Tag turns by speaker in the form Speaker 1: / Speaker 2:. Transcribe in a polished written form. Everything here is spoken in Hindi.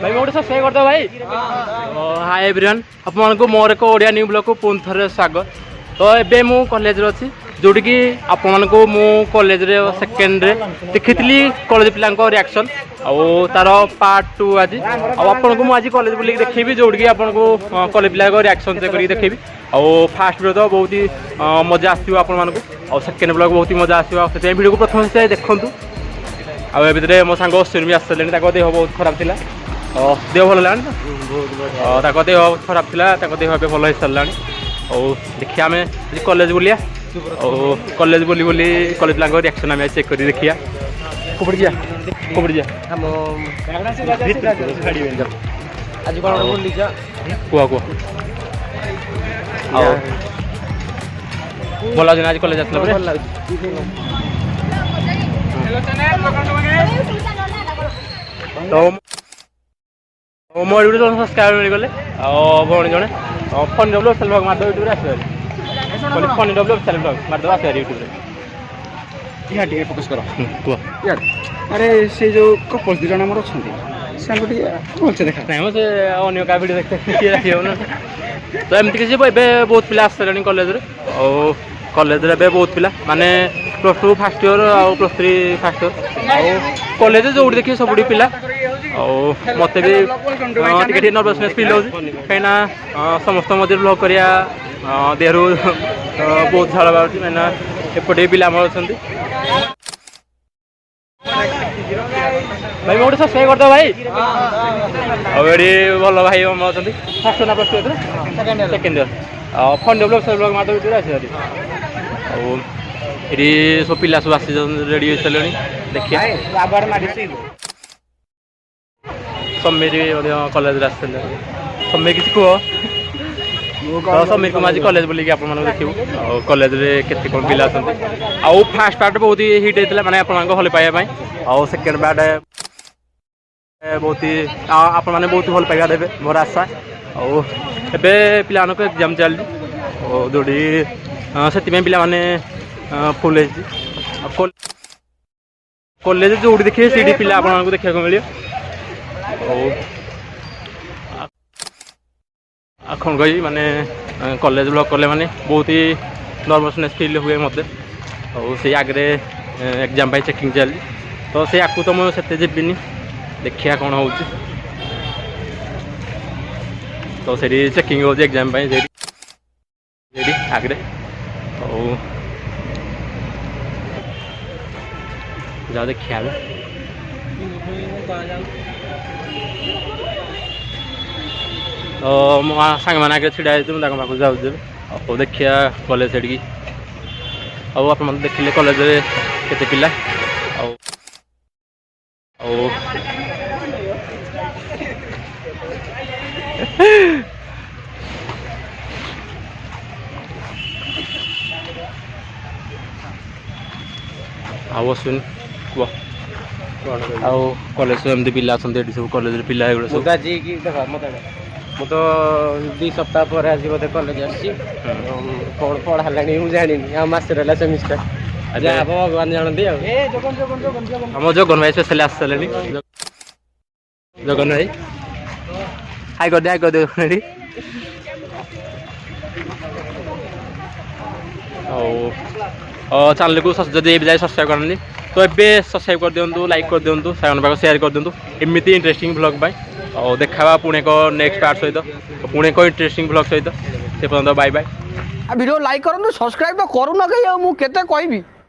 Speaker 1: भाई मोटे सब्सक्राइब कर दो भाई। हाय एवरीवन आपको मोर एक ओडिया न्यू ब्लॉग को पुणी थे स्वागत। तो एबे मु कॉलेज रे अछि जोटी कि आपको मु कॉलेज रे सेकेंड रे देखी कॉलेज पिला रिएक्शन आउ तार पार्ट 2 आज आपको मु आज कॉलेज बुलिक देखी जोटी आपको कॉलेज पिला रिएक्शन चेक करके देखी आउ फास्ट वीडियो तो बहुत ही मजा आसो आपको आउ सेकेंड ब्लॉग बहुत ही मजा आसो वीडियो को प्रथम से देखूँ आउ ए मो सांग अश्विन भी आसले देह बहुत खराब था देह भल है देह खराब था देह ए भल हो सारा और देखिए आम कॉलेज बुलिया और कॉलेज बुली बुली कॉलेज पिला रिएक्शन आम चेक कर देखिए कपड़ जा
Speaker 2: आज कौन
Speaker 1: कुआ कुआ भल लगे आज कॉलेज आसला तो मोर वीडियो सब्सक्राइबर मिलगले भौणी जड़े फनी डब्ल्यू ऑफिशियल ब्लॉग मारद यूट्यूब आस फनी डब्ल्यू ऑफिशियल ब्लॉग मारद आस यूट्यूब
Speaker 2: यहाँ टे फोकस कर
Speaker 1: कुह
Speaker 2: अरे से जो कपल्स दुई जन आम अच्छा भलसे देखा
Speaker 1: नहीं से अन्य क्या वीडियो देखते रखिए ना तो एमती किसी बहुत पिला आसले कॉलेज और कॉलेज बहुत पिला माने +2 फास्ट ईयर और +3 फास्ट ईयर कॉलेज जो देखिए सब पिला मत भी नर्वसनेस फिल हो कहीं समस्त मध्य ब्लॉग करा देहर बहुत झाड़ बाहर कहीं एपटे पिला अच्छा भाई मोटे सब्सक्राइब कर दो भाई ये भल भाई अच्छा फास्ट ना +2 second year fun develop blog मार यूट्यूब आस ये सब पिला सब आसी रेडी हो सारे देखिए समीर कॉलेज आसते समीर किसी कह तो समीर को आज कॉलेज बोलिक आप देखू कॉलेज केते कौन पिला आउ फास्ट पार्ट बहुत ही हिट होता है मैंने आप भल पाइबा आउ सेकेंड पार्ट बहुत ही आप बहुत भल पाइबा देवे मोर आशा आउ ए पिला एग्जाम चलती जोड़ी से पाने फुल कॉलेज जो देखिए सी पिला आपको देखा मिले कौन कही माने कॉलेज ब्लॉग कले माने बहुत ही नर्वसनेस फील हुए मत और से आगे एग्जाम चेकिंग चली तो से आपको तो मुझे जीविनी देखिया कौन हो तो से चेकिंग हो एग्जाम आगे जाओ देखिए तो मो सांग मैंने आगे छिड़ा पाक जाऊँ देखिया कॉलेज से आप देखिले कॉलेज केते पिला अश्विन कह कॉलेज एमती पिला सब कॉलेज पिला
Speaker 2: मु तो 2 सप्ताह पर आज बोधे कॉलेज कौन पढ़ा मुझे जानी मस रहा सेमिस्टर भगवान जानती
Speaker 1: आम जगन भाई स्पेशल आसले जगन भाई हाई कर दे चैनल को जब जाए सब्सक्राइब करनी तो ये सब्सक्राइब कर दिंतु लाइक कर दिंतु साइड शेयर कर दिंतु एमती इंटरेस्टिंग ब्लॉग और देखा पुणे को नेक्स्ट पार्ट सहित पुणे को इंटरेस्टिंग ब्लॉग सहित से पर्यंत बाय बाय
Speaker 2: वीडियो लाइक करूँ सब्सक्राइब तो करूँ ना कहीं मुझे कहबी।